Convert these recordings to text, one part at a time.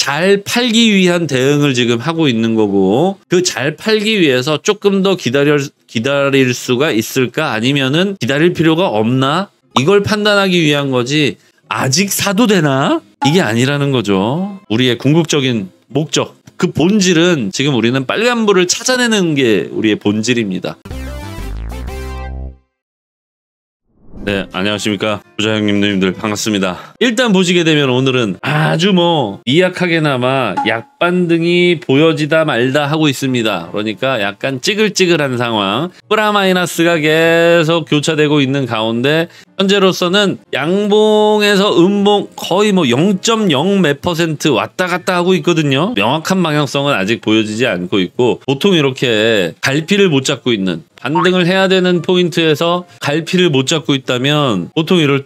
잘 팔기 위한 대응을 지금 하고 있는 거고, 그 잘 팔기 위해서 조금 더 기다릴 수가 있을까? 아니면은 기다릴 필요가 없나? 이걸 판단하기 위한 거지, 아직 사도 되나? 이게 아니라는 거죠. 우리의 궁극적인 목적, 그 본질은 지금 우리는 빨간불을 찾아내는 게 우리의 본질입니다. 네, 안녕하십니까. 부자 형님, 누님들 반갑습니다. 일단 보시게 되면 오늘은 아주 미약하게나마 약반등이 보여지다 말다 하고 있습니다. 그러니까 약간 찌글찌글한 상황, 플라마이너스가 계속 교차되고 있는 가운데 현재로서는 양봉에서 음봉 거의 0.0 몇 % 왔다 갔다 하고 있거든요. 명확한 방향성은 아직 보여지지 않고 있고, 보통 이렇게 갈피를 못 잡고 있는, 반등을 해야 되는 포인트에서 갈피를 못 잡고 있다면 보통 이럴 때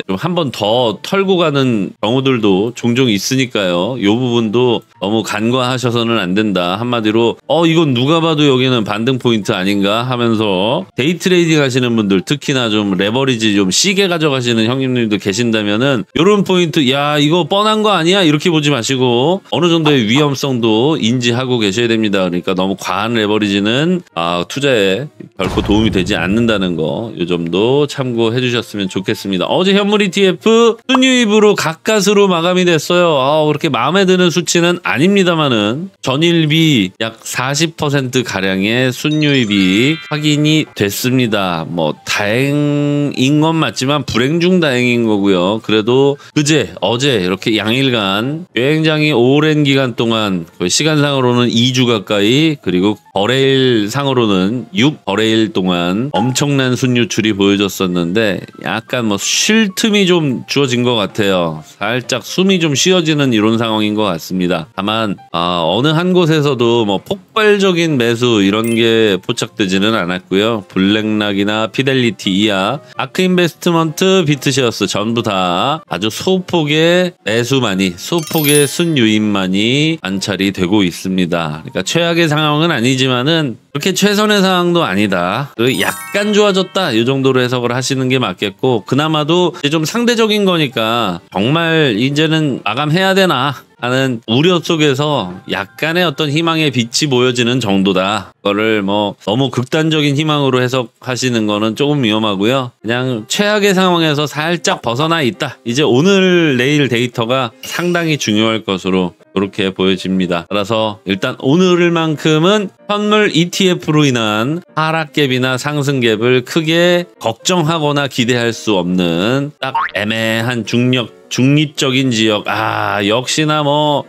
좀 한 번 더 털고 가는 경우들도 종종 있으니까요. 이 부분도 너무 간과하셔서는 안 된다. 한마디로 이건 누가 봐도 여기는 반등 포인트 아닌가 하면서 데이 트레이딩 하시는 분들, 특히나 좀 레버리지 좀 시게 가져가시는 형님들도 계신다면은 이런 포인트, 야 이거 뻔한 거 아니야? 이렇게 보지 마시고 어느 정도의 위험성도 인지하고 계셔야 됩니다. 그러니까 너무 과한 레버리지는 투자에 결코 도움이 되지 않는다는 거, 이 점도 참고해 주셨으면 좋겠습니다. 어제 현물 ETF 순유입으로 가까스로 마감이 됐어요. 그렇게 마음에 드는 수치는 아닙니다만은 전일비 약 40% 가량의 순유입이 확인이 됐습니다. 다행인 건 맞지만 불행 중 다행인 거고요. 그래도 어제 이렇게 양일간 굉장히 오랜 기간 동안, 시간상으로는 2주 가까이, 그리고 거래일 상으로는 6거래일 동안 엄청난 순유출이 보여졌었는데 약간 쉴 틈이 좀 주어진 것 같아요. 살짝 숨이 좀 쉬어지는 이런 상황인 것 같습니다. 다만 어느 한 곳에서도 폭발적인 매수 이런 게 포착되지는 않았고요. 블랙락이나 피델리티, 이하, 아크인베스트먼트, 비트쉐어스 전부 다 아주 소폭의 매수만이, 소폭의 순유입만이 관찰이 되고 있습니다. 그러니까 최악의 상황은 아니지만은 그렇게 최선의 상황도 아니다. 약간 좋아졌다, 이 정도로 해석을 하시는 게 맞겠고, 그나마도 이제 좀 상대적인 거니까 정말 이제는 마감해야 되나 하는 우려 속에서 약간의 어떤 희망의 빛이 보여지는 정도다. 그거를 너무 극단적인 희망으로 해석하시는 거는 조금 위험하고요. 그냥 최악의 상황에서 살짝 벗어나 있다. 이제 오늘 내일 데이터가 상당히 중요할 것으로 그렇게 보여집니다. 따라서 일단 오늘만큼은 현물 ETF로 인한 하락갭이나 상승갭을 크게 걱정하거나 기대할 수 없는 딱 애매한 중립적인 지역. 역시나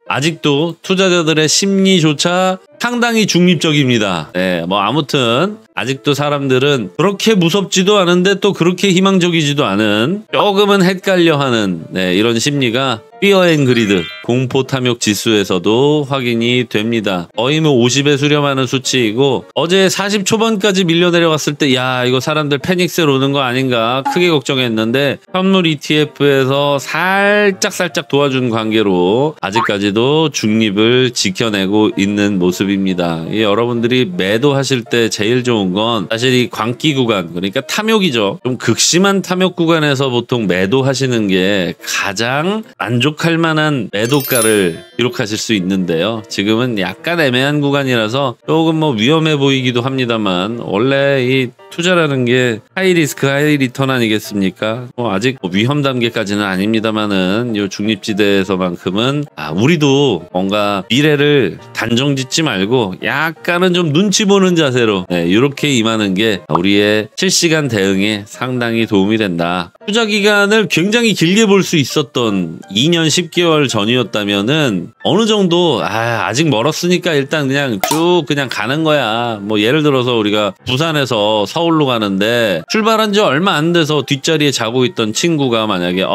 아직도 투자자들의 심리조차 상당히 중립적입니다. 네, 아무튼 아직도 사람들은 그렇게 무섭지도 않은데 또 그렇게 희망적이지도 않은, 조금은 헷갈려하는 이런 심리가 피어 앤 그리드, 공포 탐욕 지수에서도 확인이 됩니다. 거의 50에 수렴하는 수치이고, 어제 40 초반까지 밀려 내려갔을 때 이거 사람들 패닉셀 오는 거 아닌가 크게 걱정했는데, 현물 ETF에서 살짝 도와준 관계로 아직까지도 중립을 지켜내고 있는 모습입니다. 여러분들이 매도하실 때 제일 좋은 건 사실 이 광기 구간, 그러니까 탐욕이죠. 좀 극심한 탐욕 구간에서 보통 매도하시는 게 가장 만족할 만한 매도가를 기록하실 수 있는데요. 지금은 약간 애매한 구간이라서 조금 위험해 보이기도 합니다만, 원래 이 투자라는 게 하이 리스크 하이 리턴 아니겠습니까? 아직 위험 단계까지는 아닙니다만은 요 중립지대에서만큼은 우리도 뭔가 미래를 단정짓지 말고 약간은 좀 눈치 보는 자세로 이렇게 임하는 게 우리의 실시간 대응에 상당히 도움이 된다. 투자 기간을 굉장히 길게 볼 수 있었던 2년 10개월 전이었다면은 어느 정도 아직 멀었으니까 일단 그냥 쭉 가는 거야. 예를 들어서 우리가 부산에서 서울로 가는데 출발한 지 얼마 안 돼서 뒷자리에 자고 있던 친구가 만약에 나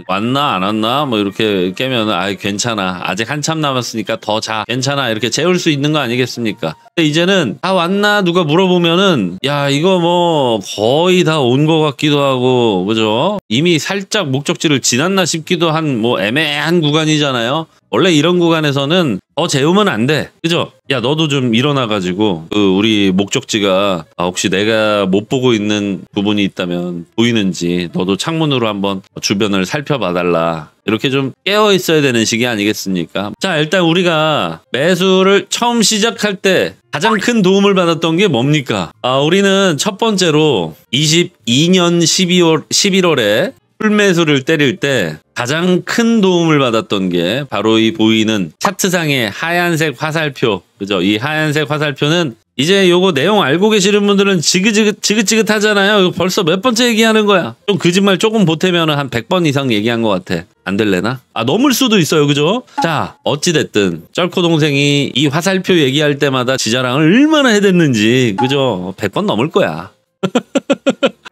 왔나 안 왔나 이렇게 깨면 괜찮아, 아직 한참 남았으니까 더 자, 괜찮아, 이렇게 재울 수 있는 거 아니겠습니까? 근데 이제는 왔나 누가 물어보면은 이거 거의 다 온 것 같기도 하고, 그죠? 이미 살짝 목적지를 지났나 싶기도 한 애매한 구간이잖아요. 원래 이런 구간에서는 더 재우면 안 돼. 그죠? 야, 너도 좀 일어나가지고 우리 목적지가 혹시 내가 못 보고 있는 부분이 있다면 보이는지 너도 창문으로 한번 주변을 살펴봐달라. 이렇게 좀 깨어 있어야 되는 시기 아니겠습니까? 자, 일단 우리가 매수를 처음 시작할 때 가장 큰 도움을 받았던 게 뭡니까? 우리는 첫 번째로 22년 11월에 풀매수를 때릴 때 가장 큰 도움을 받았던 게 바로 이 보이는 차트상의 하얀색 화살표. 그죠? 이 하얀색 화살표는 이제 요거 내용 알고 계시는 분들은 지긋지긋하잖아요. 이거 벌써 몇 번째 얘기하는 거야. 좀 거짓말 조금 보태면 한 100번 이상 얘기한 것 같아. 안 될래나? 넘을 수도 있어요. 그죠? 자, 어찌됐든 쩔코 동생이 이 화살표 얘기할 때마다 지 자랑을 얼마나 해댔는지 그죠? 100번 넘을 거야.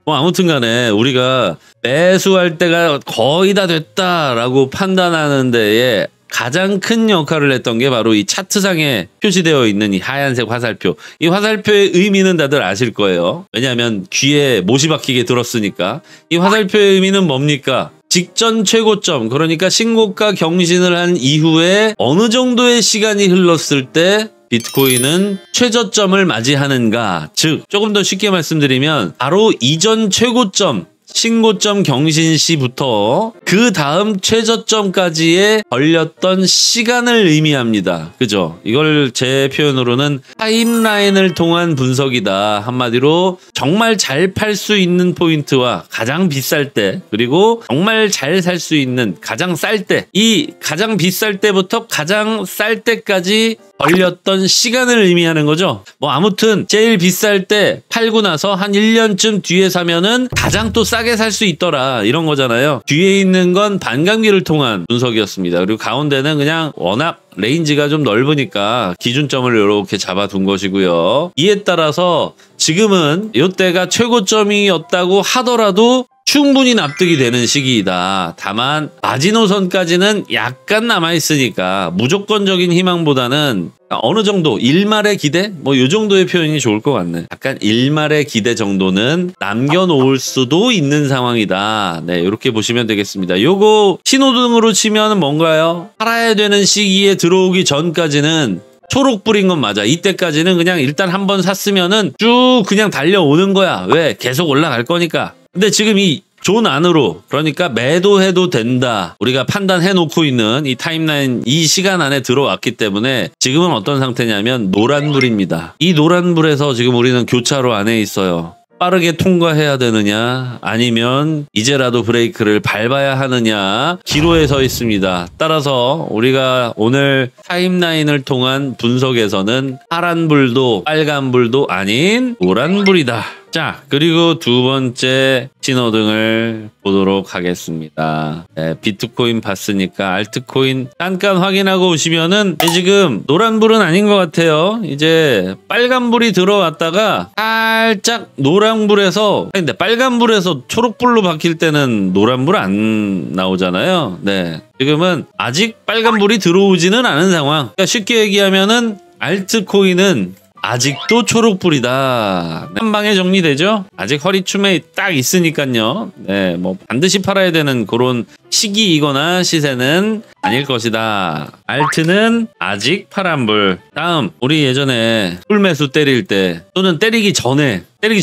뭐 아무튼 간에 우리가 매수할 때가 거의 다 됐다라고 판단하는 데에 가장 큰 역할을 했던 게 바로 이 차트상에 표시되어 있는 이 하얀색 화살표. 이 화살표의 의미는 다들 아실 거예요. 왜냐하면 귀에 못이 박히게 들었으니까. 이 화살표의 의미는 뭡니까? 직전 최고점, 그러니까 신고가 경신을 한 이후에 어느 정도의 시간이 흘렀을 때 비트코인은 최저점을 맞이하는가. 즉 조금 더 쉽게 말씀드리면 바로 이전 최고점 신고점 경신 시부터 그 다음 최저점까지의 걸렸던 시간을 의미합니다. 그죠? 이걸 제 표현으로는 타임라인을 통한 분석이다. 한마디로 정말 잘 팔 수 있는 포인트와 가장 비쌀 때, 그리고 정말 잘 살 수 있는 가장 쌀 때, 이 가장 비쌀 때부터 가장 쌀 때까지 걸렸던 시간을 의미하는 거죠. 뭐 아무튼 제일 비쌀 때 팔고 나서 한 1년쯤 뒤에 사면은 가장 또 싸게 살 수 있더라, 이런 거잖아요. 뒤에 있는 건 반감기를 통한 분석이었습니다. 그리고 가운데는 그냥 워낙 레인지가 좀 넓으니까 기준점을 이렇게 잡아둔 것이고요. 이에 따라서 지금은 이때가 최고점이었다고 하더라도 충분히 납득이 되는 시기이다. 다만 마지노선까지는 약간 남아있으니까 무조건적인 희망보다는 어느 정도 일말의 기대? 뭐 이 정도의 표현이 좋을 것 같네. 약간 일말의 기대 정도는 남겨놓을 수도 있는 상황이다. 네, 이렇게 보시면 되겠습니다. 요거 신호등으로 치면 뭔가요? 팔아야 되는 시기에 들어오기 전까지는 초록불인 건 맞아. 이때까지는 그냥 일단 한번 샀으면은 쭉 그냥 달려오는 거야. 왜? 계속 올라갈 거니까. 근데 지금 이 존 안으로, 그러니까 매도해도 된다, 우리가 판단해 놓고 있는 이 타임라인, 이 시간 안에 들어왔기 때문에 지금은 어떤 상태냐면 노란불입니다. 이 노란불에서 지금 우리는 교차로 안에 있어요. 빠르게 통과해야 되느냐 아니면 이제라도 브레이크를 밟아야 하느냐 기로에 서 있습니다. 따라서 우리가 오늘 타임라인을 통한 분석에서는 파란불도 빨간불도 아닌 노란불이다. 자, 그리고 두 번째 신호등을 보도록 하겠습니다. 네, 비트코인 봤으니까 알트코인 잠깐 확인하고 오시면은 지금 노란불은 아닌 것 같아요. 이제 빨간불이 들어왔다가 살짝 노란불에서, 근데 빨간불에서 초록불로 바뀔 때는 노란불 안 나오잖아요. 네, 지금은 아직 빨간불이 들어오지는 않은 상황. 그러니까 쉽게 얘기하면은 알트코인은 아직도 초록불이다. 한 방에 정리되죠? 아직 허리춤에 딱 있으니까요. 네, 뭐 반드시 팔아야 되는 그런 시기이거나 시세는 아닐 것이다. 알트는 아직 파란불. 다음, 우리 예전에 풀매수 때릴 때 또는 때리기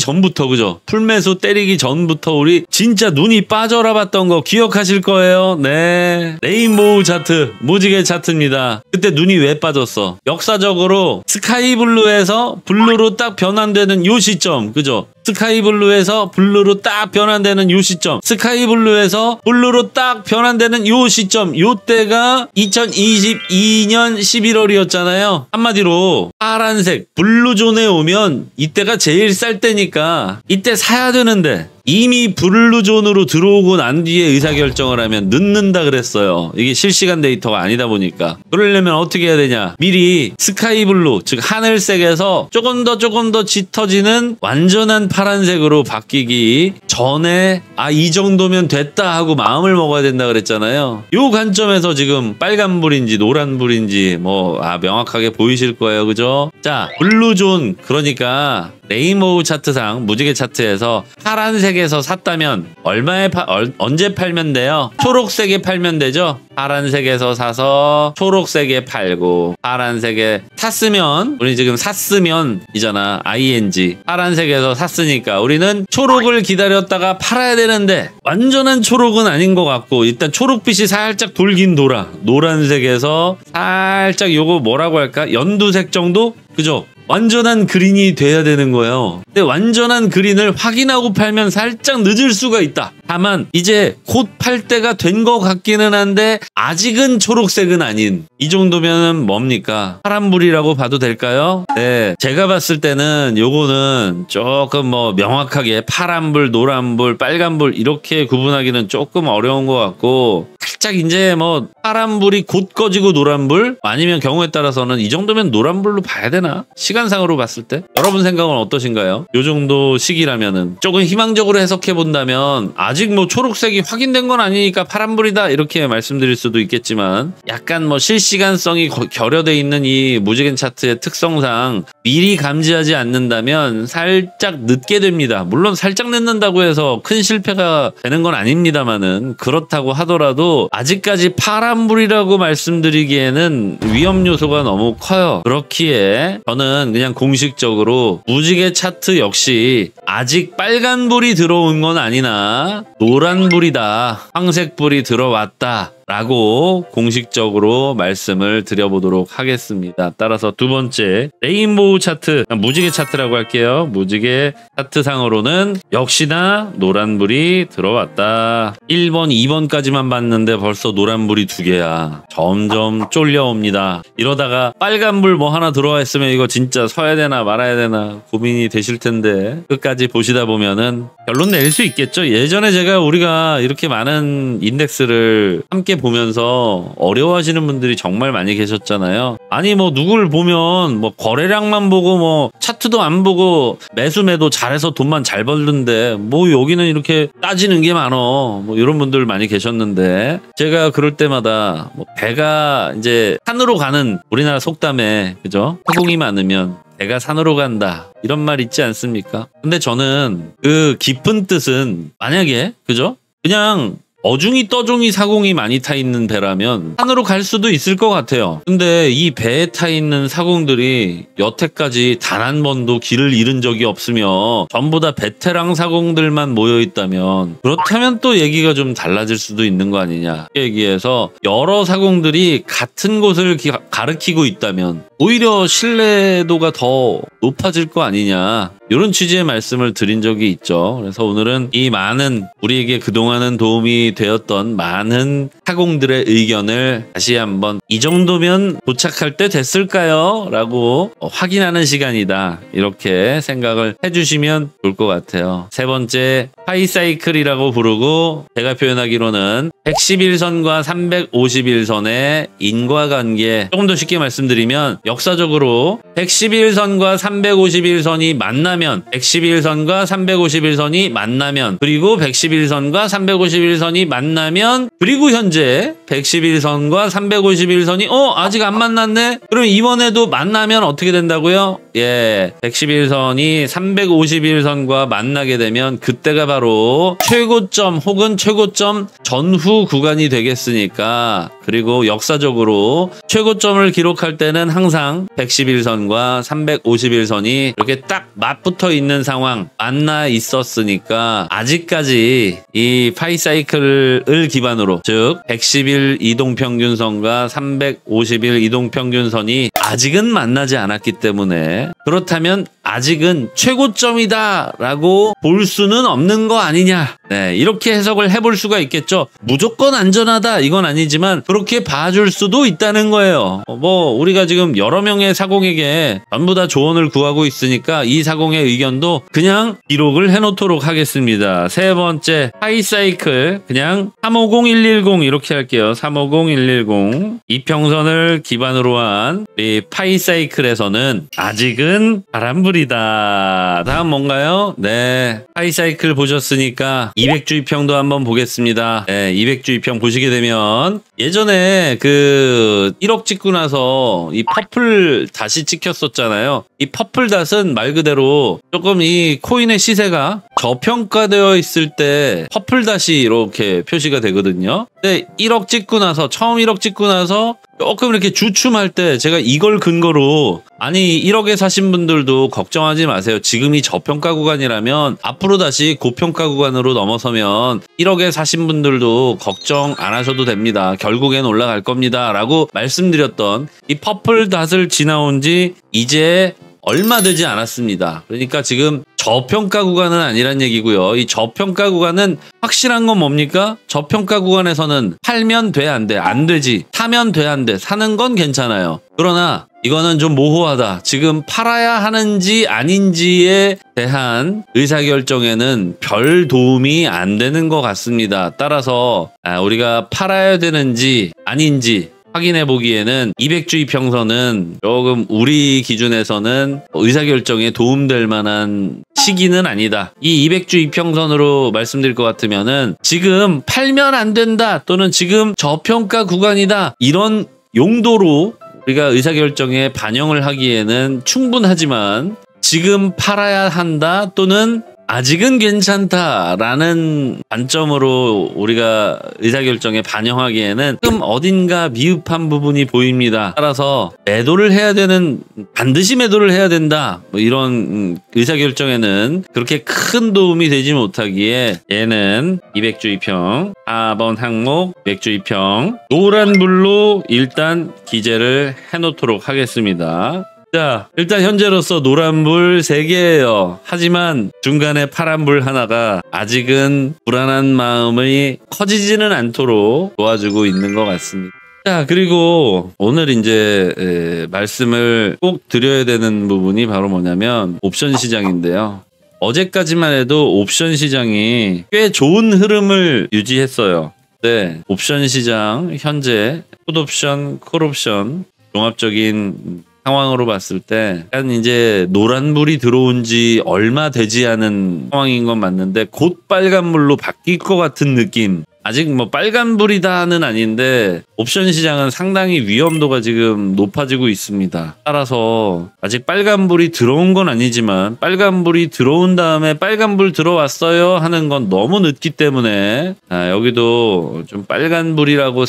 전부터, 그죠? 풀매수 때리기 전부터 우리 진짜 눈이 빠져라 봤던 거 기억하실 거예요. 네, 레인보우 차트, 무지개 차트입니다. 그때 눈이 왜 빠졌어? 역사적으로 스카이블루에서 블루로 딱 변환되는 요 시점, 그죠? 스카이블루에서 블루로 딱 변환되는 요 시점, 스카이블루에서 블루로 딱 변환되는 요 시점, 요때가 2022년 11월이었잖아요. 한마디로 파란색 블루존에 오면 이때가 제일 쌀 때니까 이때 사야 되는데 이미 블루존으로 들어오고 난 뒤에 의사결정을 하면 늦는다 그랬어요. 이게 실시간 데이터가 아니다 보니까. 그러려면 어떻게 해야 되냐, 미리 스카이블루, 즉 하늘색에서 조금 더 짙어지는 완전한 파란색으로 바뀌기 전에 이 정도면 됐다 하고 마음을 먹어야 된다 그랬잖아요. 요 관점에서 지금 빨간불인지 노란불인지 뭐 명확하게 보이실 거예요. 그죠? 자, 블루존, 그러니까 레인보우 차트상 무지개 차트에서 파란색에서 샀다면 얼마에 언제 팔면 돼요? 초록색에 팔면 되죠? 파란색에서 사서 초록색에 팔고, 파란색에 샀으면, 우리 지금 샀으면 이잖아. ing. 파란색에서 샀으니까 우리는 초록을 기다렸다가 팔아야 되는데 완전한 초록은 아닌 것 같고, 일단 초록빛이 살짝 돌긴 돌아. 노란색에서 살짝 요거 뭐라고 할까? 연두색 정도? 그죠? 완전한 그린이 돼야 되는 거예요. 근데 완전한 그린을 확인하고 팔면 살짝 늦을 수가 있다. 다만 이제 곧 팔 때가 된 것 같기는 한데 아직은 초록색은 아닌, 이 정도면 뭡니까? 파란불이라고 봐도 될까요? 네, 제가 봤을 때는 요거는 조금 뭐 명확하게 파란불, 노란불, 빨간불 이렇게 구분하기는 조금 어려운 것 같고, 살짝 이제 뭐 파란불이 곧 꺼지고 노란불, 아니면 경우에 따라서는 이 정도면 노란불로 봐야 되나? 시간상으로 봤을 때? 여러분 생각은 어떠신가요? 요 정도 시기라면은 조금 희망적으로 해석해 본다면, 아직 뭐 초록색이 확인된 건 아니니까 파란불이다 이렇게 말씀드릴 수도 있겠지만, 약간 뭐 실시간성이 결여돼 있는 이 무지개 차트의 특성상 미리 감지하지 않는다면 살짝 늦게 됩니다. 물론 살짝 늦는다고 해서 큰 실패가 되는 건 아닙니다만은, 그렇다고 하더라도 아직까지 파란불이라고 말씀드리기에는 위험 요소가 너무 커요. 그렇기에 저는 그냥 공식적으로 무지개 차트 역시 아직 빨간불이 들어온 건 아니나 노란불이다, 황색불이 들어왔다 라고 공식적으로 말씀을 드려보도록 하겠습니다. 따라서 두 번째, 레인보우 차트, 무지개 차트라고 할게요. 무지개 차트상으로는 역시나 노란불이 들어왔다. 1번, 2번까지만 봤는데 벌써 노란불이 2개야. 점점 쫄려옵니다. 이러다가 빨간불 뭐 하나 들어와 있으면 이거 진짜 서야 되나 말아야 되나 고민이 되실 텐데, 끝까지 보시다 보면은 결론 낼 수 있겠죠. 예전에 우리가 이렇게 많은 인덱스를 함께 보면서 어려워하시는 분들이 정말 많이 계셨잖아요. 아니 뭐 누굴 보면 뭐 거래량만 보고 뭐 차트도 안 보고 매수 매도 잘해서 돈만 잘 벌는데 뭐 여기는 이렇게 따지는 게 많어, 뭐 이런 분들 많이 계셨는데, 제가 그럴 때마다 뭐 배가 이제 산으로 가는, 우리나라 속담에 그죠? 허공이 많으면 배가 산으로 간다 이런 말 있지 않습니까? 근데 저는 그 깊은 뜻은, 만약에 그죠? 그냥 어중이 떠중이 사공이 많이 타 있는 배라면 산으로 갈 수도 있을 것 같아요. 근데 이 배에 타 있는 사공들이 여태까지 단 한 번도 길을 잃은 적이 없으며 전부 다 베테랑 사공들만 모여 있다면, 그렇다면 또 얘기가 좀 달라질 수도 있는 거 아니냐. 얘기해서 여러 사공들이 같은 곳을 가리키고 있다면 오히려 신뢰도가 더 높아질 거 아니냐, 이런 취지의 말씀을 드린 적이 있죠. 그래서 오늘은 이 많은, 우리에게 그동안은 도움이 되었던 많은 사공들의 의견을 다시 한번 이 정도면 도착할 때 됐을까요? 라고 확인하는 시간이다, 이렇게 생각을 해주시면 좋을 것 같아요. 세 번째, 하이사이클이라고 부르고, 제가 표현하기로는 111선과 351선의 인과관계, 조금 더 쉽게 말씀드리면 역사적으로 111선과 351선이 만나면, 111선과 351선이 만나면, 그리고 111선과 351선이 만나면, 그리고 현재 111선과 351선이 아직 안 만났네? 그럼 이번에도 만나면 어떻게 된다고요? 예, 111선이 351선과 만나게 되면 그때가 바로 최고점 혹은 최고점 전후 구간이 되겠으니까, 그리고 역사적으로 최고점을 기록할 때는 항상 111선과 351선이 이렇게 딱 맞붙어 있는 상황, 만나 있었으니까 아직까지 이 파이사이클을 기반으로, 즉 110일 이동평균선과 350일 이동평균선이 아직은 만나지 않았기 때문에, 그렇다면 아직은 최고점이다 라고 볼 수는 없는 거 아니냐. 네, 이렇게 해석을 해볼 수가 있겠죠. 무조건 안전하다 이건 아니지만 그렇게 봐줄 수도 있다는 거예요. 뭐 우리가 지금 여러 명의 사공에게 전부 다 조언을 구하고 있으니까 이 사공의 의견도 그냥 기록을 해놓도록 하겠습니다. 세 번째, 하이사이클 그냥 350110 이렇게 할게요. 350110 이평선을 기반으로 한 이 파이사이클에서는 아직은 바람불이 퍼플이다. 다음 뭔가요? 네, 하이사이클 보셨으니까 200주의평도 한번 보겠습니다. 네, 200주의평 보시게 되면 예전에 그 1억 찍고 나서 이 퍼플 닷이 찍혔었잖아요. 이 퍼플 닷은 말 그대로 조금 이 코인의 시세가 저평가되어 있을 때 퍼플 닷이 이렇게 표시가 되거든요. 근데 1억 찍고 나서, 처음 1억 찍고 나서 조금 이렇게 주춤할 때 제가 이걸 근거로, 아니 1억에 사신 분들도 걱정하지 마세요. 지금이 저평가 구간이라면 앞으로 다시 고평가 구간으로 넘어서면 1억에 사신 분들도 걱정 안 하셔도 됩니다. 결국엔 올라갈 겁니다. 라고 말씀드렸던 이 퍼플 닷을 지나온 지 이제 얼마 되지 않았습니다. 그러니까 지금 저평가 구간은 아니란 얘기고요. 이 저평가 구간은 확실한 건 뭡니까? 저평가 구간에서는 팔면 돼, 안 돼? 안 되지. 사면 돼, 안 돼? 사는 건 괜찮아요. 그러나 이거는 좀 모호하다. 지금 팔아야 하는지 아닌지에 대한 의사결정에는 별 도움이 안 되는 것 같습니다. 따라서 우리가 팔아야 되는지 아닌지 확인해 보기에는 200주의 평선은 조금 우리 기준에서는 의사결정에 도움될 만한 시기는 아니다. 이 200주의 평선으로 말씀드릴 것 같으면은 지금 팔면 안 된다, 또는 지금 저평가 구간이다, 이런 용도로 우리가 의사결정에 반영을 하기에는 충분하지만, 지금 팔아야 한다 또는 아직은 괜찮다라는 관점으로 우리가 의사결정에 반영하기에는 조금 어딘가 미흡한 부분이 보입니다. 따라서 매도를 해야 되는, 반드시 매도를 해야 된다, 뭐 이런 의사결정에는 그렇게 큰 도움이 되지 못하기에 얘는 200주의평 4번 항목 200주의평 노란불로 일단 기재를 해놓도록 하겠습니다. 자, 일단 현재로서 노란불 3개예요. 하지만 중간에 파란불 하나가 아직은 불안한 마음이 커지지는 않도록 도와주고 있는 것 같습니다. 자, 그리고 오늘 이제 말씀을 꼭 드려야 되는 부분이 바로 뭐냐면 옵션 시장인데요. 어제까지만 해도 옵션 시장이 꽤 좋은 흐름을 유지했어요. 네, 옵션 시장 현재 풋옵션, 콜옵션 종합적인 상황으로 봤을 때 약간 이제 노란불이 들어온 지 얼마 되지 않은 상황인 건 맞는데 곧 빨간불로 바뀔 것 같은 느낌. 아직 뭐 빨간불이다는 아닌데 옵션 시장은 상당히 위험도가 지금 높아지고 있습니다. 따라서 아직 빨간불이 들어온 건 아니지만 빨간불이 들어온 다음에 빨간불 들어왔어요 하는 건 너무 늦기 때문에 여기도 좀 빨간불이라고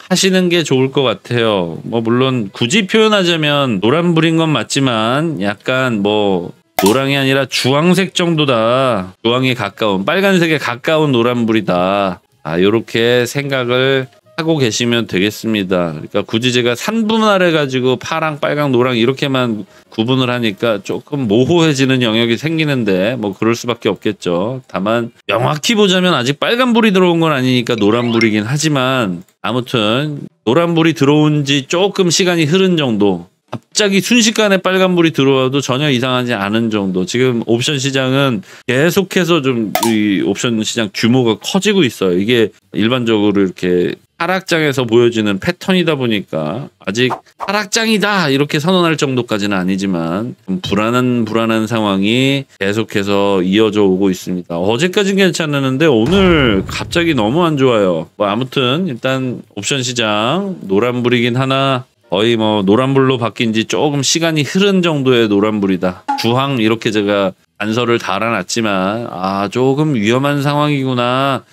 하시는 게 좋을 것 같아요. 뭐 물론 굳이 표현하자면 노란불인 건 맞지만 약간 뭐 노랑이 아니라 주황색 정도다. 주황에 가까운, 빨간색에 가까운 노란불이다. 요렇게 생각을 하고 계시면 되겠습니다. 그러니까 굳이 제가 산분할해 가지고 파랑, 빨강, 노랑 이렇게만 구분을 하니까 조금 모호해지는 영역이 생기는데 뭐 그럴 수밖에 없겠죠. 다만 명확히 보자면 아직 빨간불이 들어온 건 아니니까 노란불이긴 하지만 아무튼 노란불이 들어온 지 조금 시간이 흐른 정도, 갑자기 순식간에 빨간불이 들어와도 전혀 이상하지 않은 정도. 지금 옵션 시장은 계속해서 좀 이 옵션 시장 규모가 커지고 있어요. 이게 일반적으로 이렇게 하락장에서 보여지는 패턴이다 보니까 아직 하락장이다 이렇게 선언할 정도까지는 아니지만 좀 불안한 상황이 계속해서 이어져 오고 있습니다. 어제까지는 괜찮았는데 오늘 갑자기 너무 안 좋아요. 뭐 아무튼 일단 옵션 시장 노란불이긴 하나 거의 뭐 노란불로 바뀐 지 조금 시간이 흐른 정도의 노란불이다. 주황 이렇게 제가 단서를 달아놨지만 조금 위험한 상황이구나.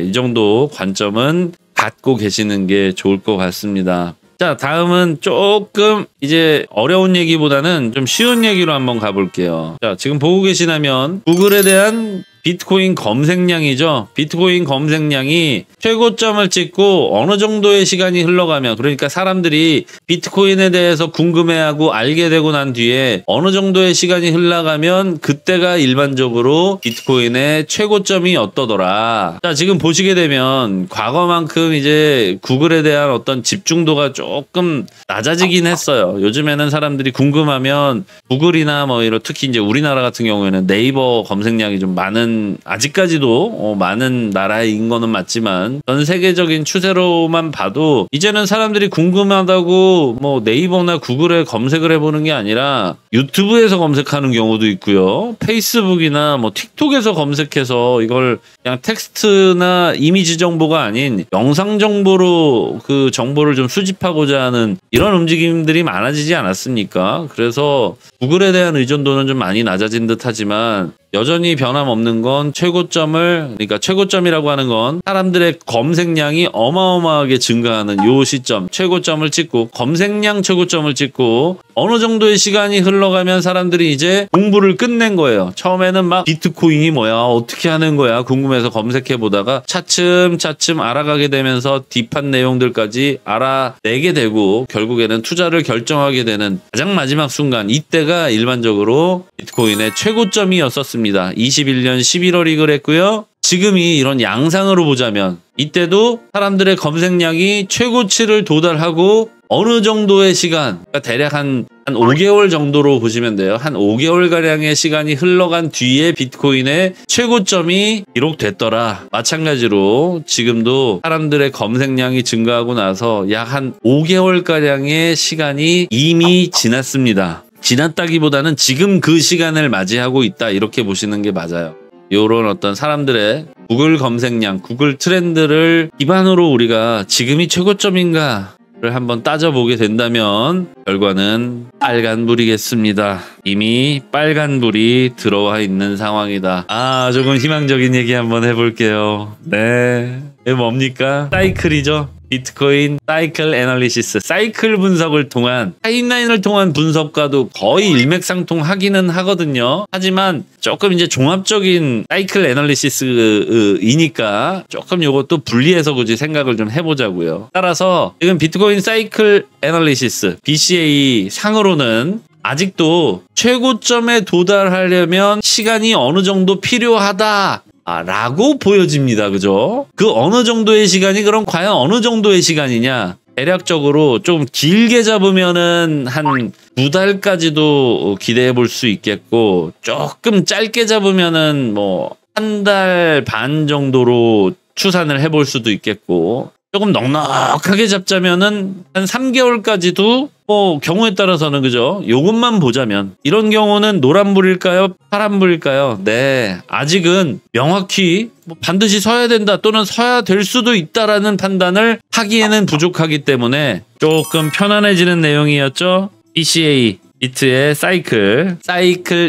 이 정도 관점은 갖고 계시는 게 좋을 것 같습니다. 자, 다음은 조금 이제 어려운 얘기보다는 좀 쉬운 얘기로 한번 가볼게요. 자, 지금 보고 계시다면 구글에 대한 비트코인 검색량이죠. 비트코인 검색량이 최고점을 찍고 어느 정도의 시간이 흘러가면, 그러니까 사람들이 비트코인에 대해서 궁금해하고 알게 되고 난 뒤에 어느 정도의 시간이 흘러가면 그때가 일반적으로 비트코인의 최고점이 어떠더라. 자, 지금 보시게 되면 과거만큼 이제 구글에 대한 어떤 집중도가 조금 낮아지긴 했어요. 요즘에는 사람들이 궁금하면 구글이나 뭐 이런, 특히 이제 우리나라 같은 경우에는 네이버 검색량이 좀 많은 아직까지도 많은 나라인 거는 맞지만 전 세계적인 추세로만 봐도 이제는 사람들이 궁금하다고 뭐 네이버나 구글에 검색을 해보는 게 아니라 유튜브에서 검색하는 경우도 있고요. 페이스북이나 뭐 틱톡에서 검색해서 이걸 그냥 텍스트나 이미지 정보가 아닌 영상 정보로 그 정보를 좀 수집하고자 하는 이런 움직임들이 많아지지 않았습니까? 그래서 구글에 대한 의존도는 좀 많이 낮아진 듯 하지만 여전히 변함없는 건 그러니까 최고점이라고 하는 건 사람들의 검색량이 어마어마하게 증가하는 요 시점, 최고점을 찍고 검색량 최고점을 찍고 어느 정도의 시간이 흘러가면 사람들이 이제 공부를 끝낸 거예요. 처음에는 막 비트코인이 뭐야, 어떻게 하는 거야 궁금해서 검색해 보다가 차츰차츰 알아가게 되면서 딥한 내용들까지 알아내게 되고 결국에는 투자를 결정하게 되는 가장 마지막 순간, 이때가 일반적으로 비트코인의 최고점이었었습니다. 21년 11월이 그랬고요. 지금이 이런 양상으로 보자면 이때도 사람들의 검색량이 최고치를 도달하고 어느 정도의 시간, 그러니까 대략 한 5개월 정도로 보시면 돼요. 한 5개월가량의 시간이 흘러간 뒤에 비트코인의 최고점이 기록됐더라. 마찬가지로 지금도 사람들의 검색량이 증가하고 나서 약 한 5개월가량의 시간이 이미 지났습니다. 지났다기보다는 지금 그 시간을 맞이하고 있다, 이렇게 보시는 게 맞아요. 요런 어떤 사람들의 구글 검색량, 구글 트렌드를 기반으로 우리가 지금이 최고점인가를 한번 따져보게 된다면 결과는 빨간불이겠습니다. 이미 빨간불이 들어와 있는 상황이다. 조금 희망적인 얘기 한번 해볼게요. 네, 이게 뭡니까? 사이클이죠. 비트코인 사이클 애널리시스, 사이클 분석을 통한, 타임라인을 통한 분석과도 거의 일맥상통하기는 하거든요. 하지만 조금 이제 종합적인 사이클 애널리시스이니까 조금 요것도 분리해서 굳이 생각을 좀 해보자고요. 따라서 지금 비트코인 사이클 애널리시스 BCA 상으로는 아직도 최고점에 도달하려면 시간이 어느 정도 필요하다 라고 보여집니다. 그죠? 그 어느 정도의 시간이 그럼 과연 어느 정도의 시간이냐? 대략적으로 좀 길게 잡으면은 한 2달까지도 기대해 볼 수 있겠고, 조금 짧게 잡으면은 뭐 1달 반 정도로 추산을 해볼 수도 있겠고, 조금 넉넉하게 잡자면은 한 3개월까지도 뭐 경우에 따라서는, 그죠? 요것만 보자면 이런 경우는 노란불일까요? 파란불일까요? 네, 아직은 명확히 뭐 반드시 서야 된다 또는 서야 될 수도 있다라는 판단을 하기에는 부족하기 때문에 조금 편안해지는 내용이었죠. BCA 비트의 사이클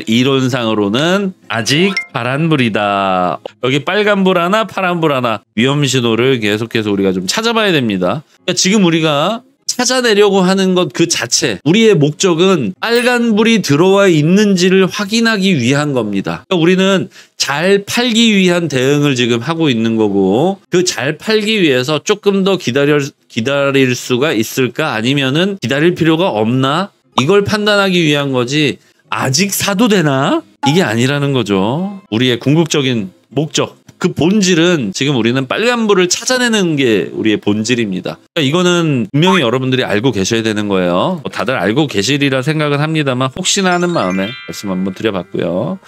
이론상으로는 아직 파란불이다. 여기 빨간불 하나 파란불 하나, 위험신호를 계속해서 우리가 좀 찾아봐야 됩니다. 그러니까 지금 우리가 찾아내려고 하는 것 그 자체, 우리의 목적은 빨간불이 들어와 있는지를 확인하기 위한 겁니다. 그러니까 우리는 잘 팔기 위한 대응을 지금 하고 있는 거고, 그 잘 팔기 위해서 조금 더 기다릴 수가 있을까, 아니면은 기다릴 필요가 없나, 이걸 판단하기 위한 거지 아직 사도 되나? 이게 아니라는 거죠. 우리의 궁극적인 목적, 그 본질은 지금 우리는 빨간불을 찾아내는 게 우리의 본질입니다. 그러니까 이거는 분명히 여러분들이 알고 계셔야 되는 거예요. 다들 알고 계시리라 생각은 합니다만 혹시나 하는 마음에 말씀 한번 드려봤고요.